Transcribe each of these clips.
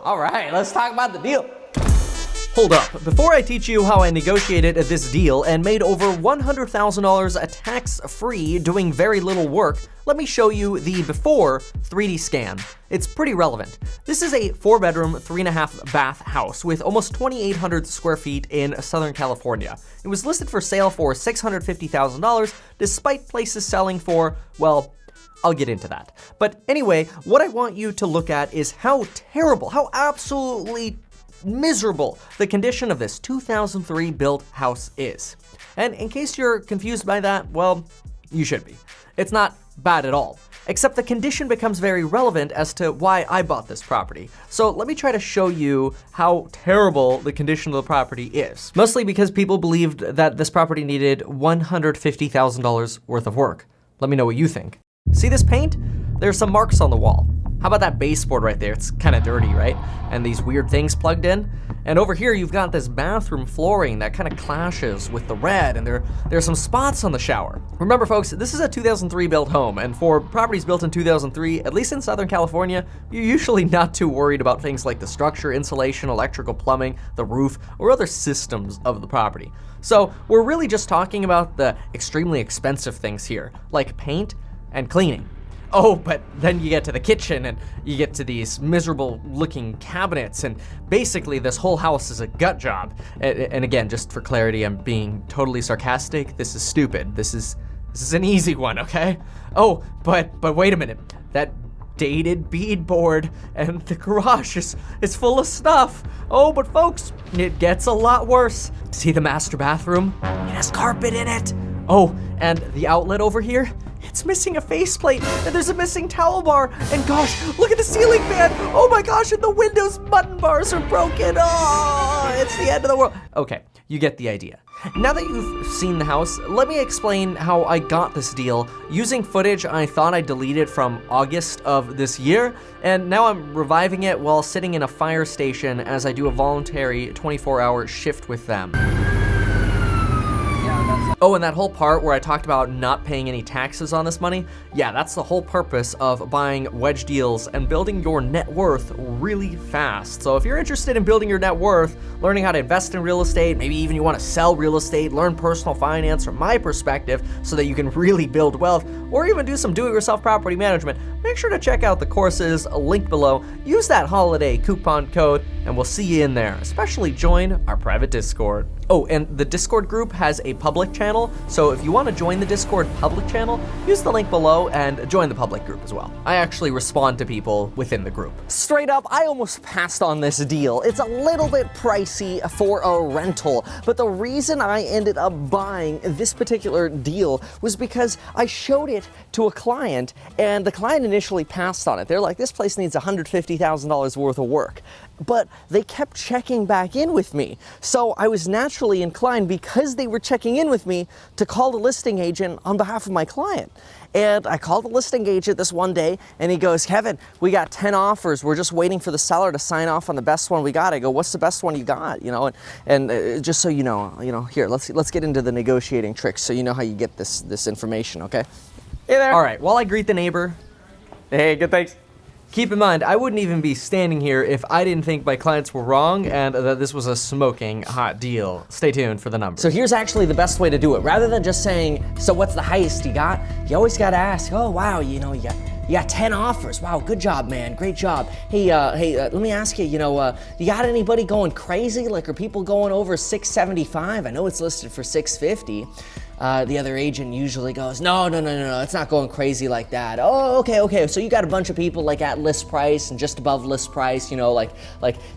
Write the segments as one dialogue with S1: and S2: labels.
S1: All right, let's talk about the deal.
S2: Hold up, before I teach you how I negotiated this deal and made over $100,000 tax-free doing very little work, let me show you the before 3D scan. It's pretty relevant. This is a 4-bedroom, 3.5 bath house with almost 2,800 square feet in Southern California. It was listed for sale for $650,000, despite places selling for, well, I'll get into that. But anyway, what I want you to look at is how terrible, how absolutely miserable the condition of this 2003 built house is. And in case you're confused by that, well, you should be. It's not bad at all, except the condition becomes very relevant as to why I bought this property. So let me try to show you how terrible the condition of the property is. Mostly because people believed that this property needed $150,000 worth of work. Let me know what you think. See this paint? There's some marks on the wall. How about that baseboard right there? It's kind of dirty, right? And these weird things plugged in. And over here, you've got this bathroom flooring that kind of clashes with the red, and there's some spots on the shower. Remember, folks, this is a 2003 built home, and for properties built in 2003, at least in Southern California, you're usually not too worried about things like the structure, insulation, electrical, plumbing, the roof, or other systems of the property. So we're really just talking about the extremely expensive things here, like paint and cleaning. Oh, but then you get to the kitchen and you get to these miserable looking cabinets, and basically this whole house is a gut job. And again, just for clarity, I'm being totally sarcastic. This is stupid. This is an easy one, okay? Oh, but wait a minute. That dated beadboard and the garage is full of stuff. Oh, but folks, it gets a lot worse. See the master bathroom? It has carpet in it. Oh, and the outlet over here? It's missing a faceplate, and there's a missing towel bar, and gosh, look at the ceiling fan! Oh my gosh, and the windows button bars are broken! Oh, it's the end of the world. Okay, you get the idea. Now that you've seen the house, let me explain how I got this deal using footage I thought I deleted from August of this year, and now I'm reviving it while sitting in a fire station as I do a voluntary 24-hour shift with them. Oh, and that whole part where I talked about not paying any taxes on this money, yeah, that's the whole purpose of buying wedge deals and building your net worth really fast. So if you're interested in building your net worth, learning how to invest in real estate, maybe even you want to sell real estate, learn personal finance from my perspective so that you can really build wealth, or even do some do-it-yourself property management, make sure to check out the courses linked below. Use that holiday coupon code, and we'll see you in there. Especially join our private Discord. Oh, and the Discord group has a public channel, so if you want to join the Discord public channel, use the link below and join the public group as well. I actually respond to people within the group.
S1: Straight up, I almost passed on this deal. It's a little bit pricey for a rental, but the reason I ended up buying this particular deal was because I showed it to a client, and the client initially passed on it. They're like, this place needs $150,000 worth of work. But they kept checking back in with me. So I was naturally inclined, because they were checking in with me, to call the listing agent on behalf of my client. And I called the listing agent this one day, and he goes, Kevin, we got 10 offers. We're just waiting for the seller to sign off on the best one we got. I go, what's the best one you got? You know, and just so you know, here, let's get into the negotiating tricks so you know how you get this information, okay?
S2: Hey there. All right, while I greet the neighbor, hey, good thanks. Keep in mind, I wouldn't even be standing here if I didn't think my clients were wrong and that this was a smoking hot deal. Stay tuned for the numbers.
S1: So here's actually the best way to do it. Rather than just saying, so what's the highest you got? You always got to ask, oh, wow, you got 10 offers. Wow, good job, man. Great job. Hey, let me ask you, you got anybody going crazy? Like, are people going over 675? I know it's listed for 650. The other agent usually goes, no, it's not going crazy like that. Oh, okay. So you got a bunch of people like at list price and just above list price, like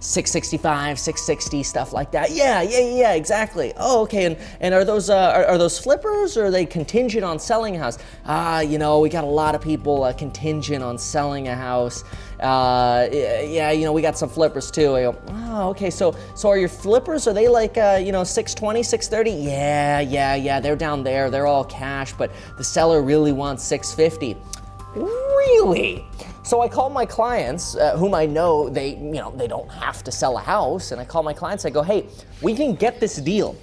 S1: 665, 660, stuff like that. Yeah, exactly. Oh, okay. And are those flippers, or are they contingent on selling a house? We got a lot of people contingent on selling a house. We got some flippers too. I go, oh, okay. So are your flippers, are they like 620, 630? Yeah, they're down there. They're all cash, but the seller really wants 650. Really? So I call my clients, whom I know they don't have to sell a house, and I call my clients. I go, hey, we can get this deal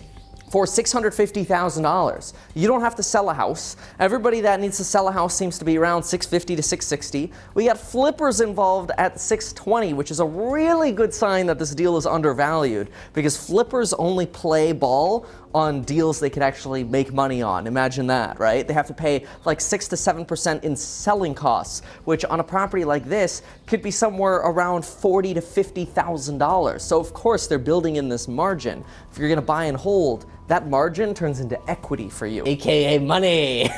S1: for $650,000. You don't have to sell a house. Everybody that needs to sell a house seems to be around $650 to $660. We got flippers involved at $620, which is a really good sign that this deal is undervalued, because flippers only play ball on deals they could actually make money on. Imagine that, right? They have to pay like 6 to 7% in selling costs, which on a property like this could be somewhere around $40,000 to $50,000. So of course they're building in this margin. If you're gonna buy and hold, that margin turns into equity for you, AKA money.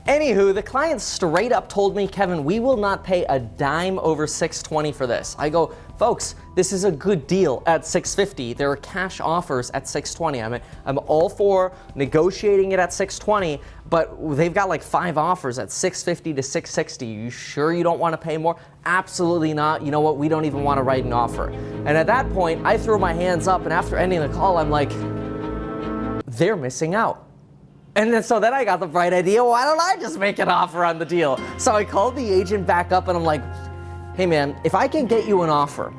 S1: Anywho, the client straight up told me, Kevin, we will not pay a dime over $620 for this. I go, folks, this is a good deal at $650. There are cash offers at $620. I'm all for negotiating it at $620, but they've got like 5 offers at $650 to $660. You sure you don't want to pay more? Absolutely not. You know what? We don't even want to write an offer. And at that point, I threw my hands up, and after ending the call, I'm like, they're missing out. And so then I got the bright idea, why don't I just make an offer on the deal? So I called the agent back up and I'm like, hey man, if I can get you an offer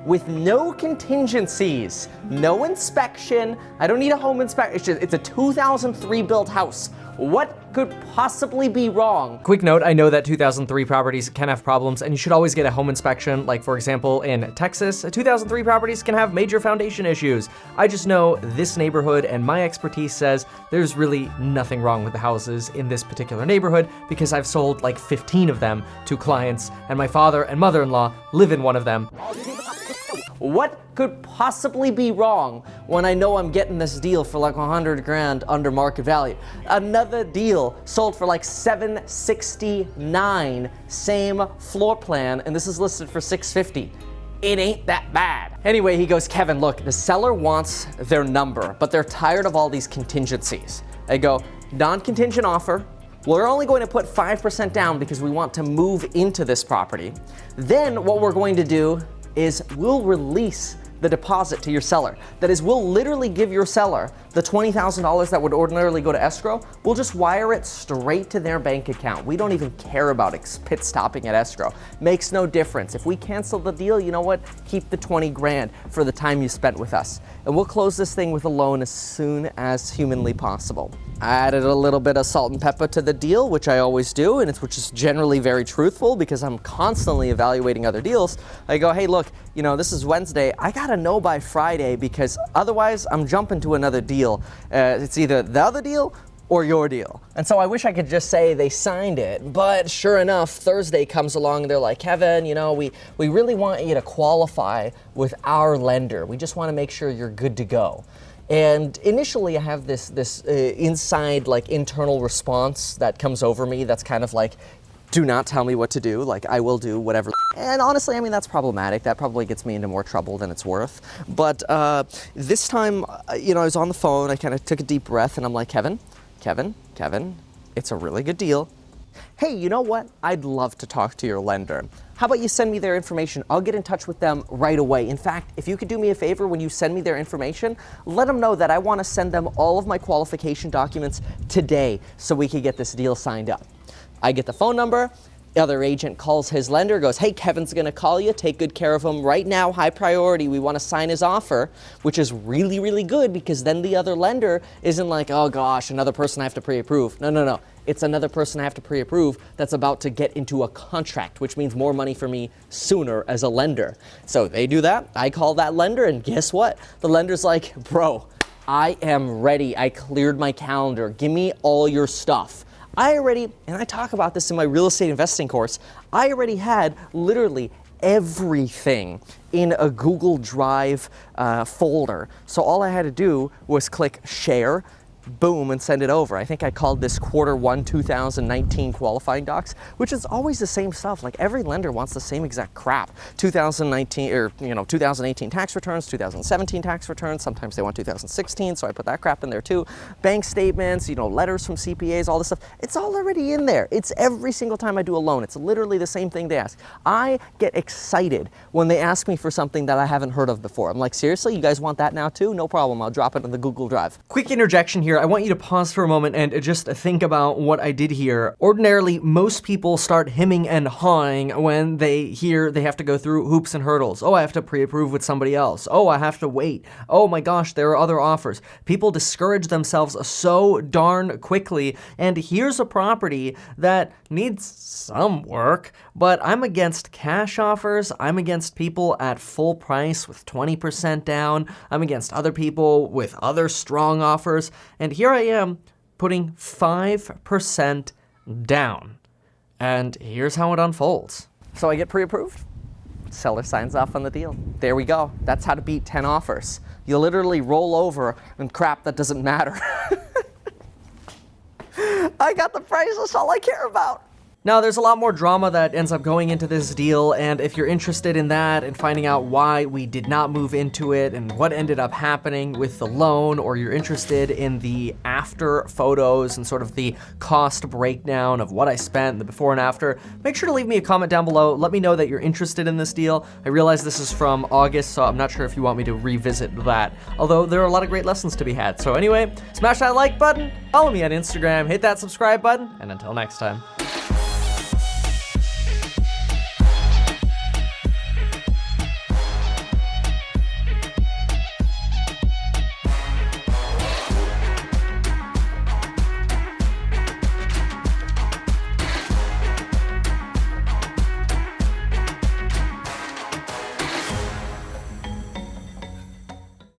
S1: with no contingencies, no inspection, I don't need a home inspection, it's a 2003 built house. What could possibly be wrong?
S2: Quick note, I know that 2003 properties can have problems and you should always get a home inspection. Like for example, in Texas, 2003 properties can have major foundation issues. I just know this neighborhood and my expertise says there's really nothing wrong with the houses in this particular neighborhood because I've sold like 15 of them to clients and my father and mother-in-law live in one of them.
S1: What could possibly be wrong when I know I'm getting this deal for like 100 grand under market value? Another deal sold for like $769, same floor plan, and this is listed for $650. It ain't that bad. Anyway, he goes, Kevin, look, the seller wants their number, but they're tired of all these contingencies. I go, non-contingent offer. We're only going to put 5% down because we want to move into this property. Then what we're going to do is we'll release the deposit to your seller. That is, we'll literally give your seller the $20,000 that would ordinarily go to escrow. We'll just wire it straight to their bank account. We don't even care about pit stopping at escrow. Makes no difference. If we cancel the deal, you know what? Keep the 20 grand for the time you spent with us. And we'll close this thing with a loan as soon as humanly possible. I added a little bit of salt and pepper to the deal, which I always do, and which is generally very truthful because I'm constantly evaluating other deals. I go, hey, look, you know, this is Wednesday. I gotta know by Friday because otherwise I'm jumping to another deal. It's either the other deal or your deal. And so I wish I could just say they signed it, but sure enough, Thursday comes along and they're like, Kevin, you know, we really want you to qualify with our lender. We just want to make sure you're good to go. And initially I have this inside like internal response that comes over me that's kind of like, do not tell me what to do, like I will do whatever. And honestly, I mean, that's problematic. That probably gets me into more trouble than it's worth. But this time, you know, I was on the phone, I kind of took a deep breath and I'm like, Kevin, it's a really good deal. Hey, you know what? I'd love to talk to your lender. How about you send me their information? I'll get in touch with them right away. In fact, if you could do me a favor when you send me their information, let them know that I want to send them all of my qualification documents today so we can get this deal signed up. I get the phone number, the other agent calls his lender, goes, hey, Kevin's gonna call you, take good care of him right now, high priority, we wanna sign his offer, which is really, really good because then the other lender isn't like, oh gosh, another person I have to pre-approve. No. It's another person I have to pre-approve that's about to get into a contract, which means more money for me sooner as a lender. So they do that, I call that lender, and guess what? The lender's like, bro, I am ready, I cleared my calendar, give me all your stuff. And I talk about this in my real estate investing course, I already had literally everything in a Google Drive folder. So all I had to do was click share, boom, and send it over. I think I called this Q1 2019 qualifying docs, which is always the same stuff. Like every lender wants the same exact crap. 2019 or 2018 tax returns, 2017 tax returns, sometimes they want 2016, so I put that crap in there too. Bank statements, letters from CPAs, all this stuff. It's all already in there. It's every single time I do a loan. It's literally the same thing they ask. I get excited when they ask me for something that I haven't heard of before. I'm like, seriously, you guys want that now too? No problem, I'll drop it in the Google Drive.
S2: Quick interjection here. here, I want you to pause for a moment and just think about what I did here. Ordinarily, most people start hemming and hawing when they hear they have to go through hoops and hurdles. Oh, I have to pre-approve with somebody else. Oh, I have to wait. Oh my gosh, there are other offers. People discourage themselves so darn quickly, and here's a property that needs some work, but I'm against cash offers. I'm against people at full price with 20% down. I'm against other people with other strong offers. And here I am putting 5% down. And here's how it unfolds.
S1: So I get pre-approved. Seller signs off on the deal. There we go. That's how to beat 10 offers. You literally roll over and crap that doesn't matter. I got the price, that's all I care about.
S2: Now, there's a lot more drama that ends up going into this deal, and if you're interested in that and finding out why we did not move into it and what ended up happening with the loan, or you're interested in the after photos and sort of the cost breakdown of what I spent, the before and after, make sure to leave me a comment down below. Let me know that you're interested in this deal. I realize this is from August, so I'm not sure if you want me to revisit that, although there are a lot of great lessons to be had. So anyway, smash that like button, follow me on Instagram, hit that subscribe button, and until next time.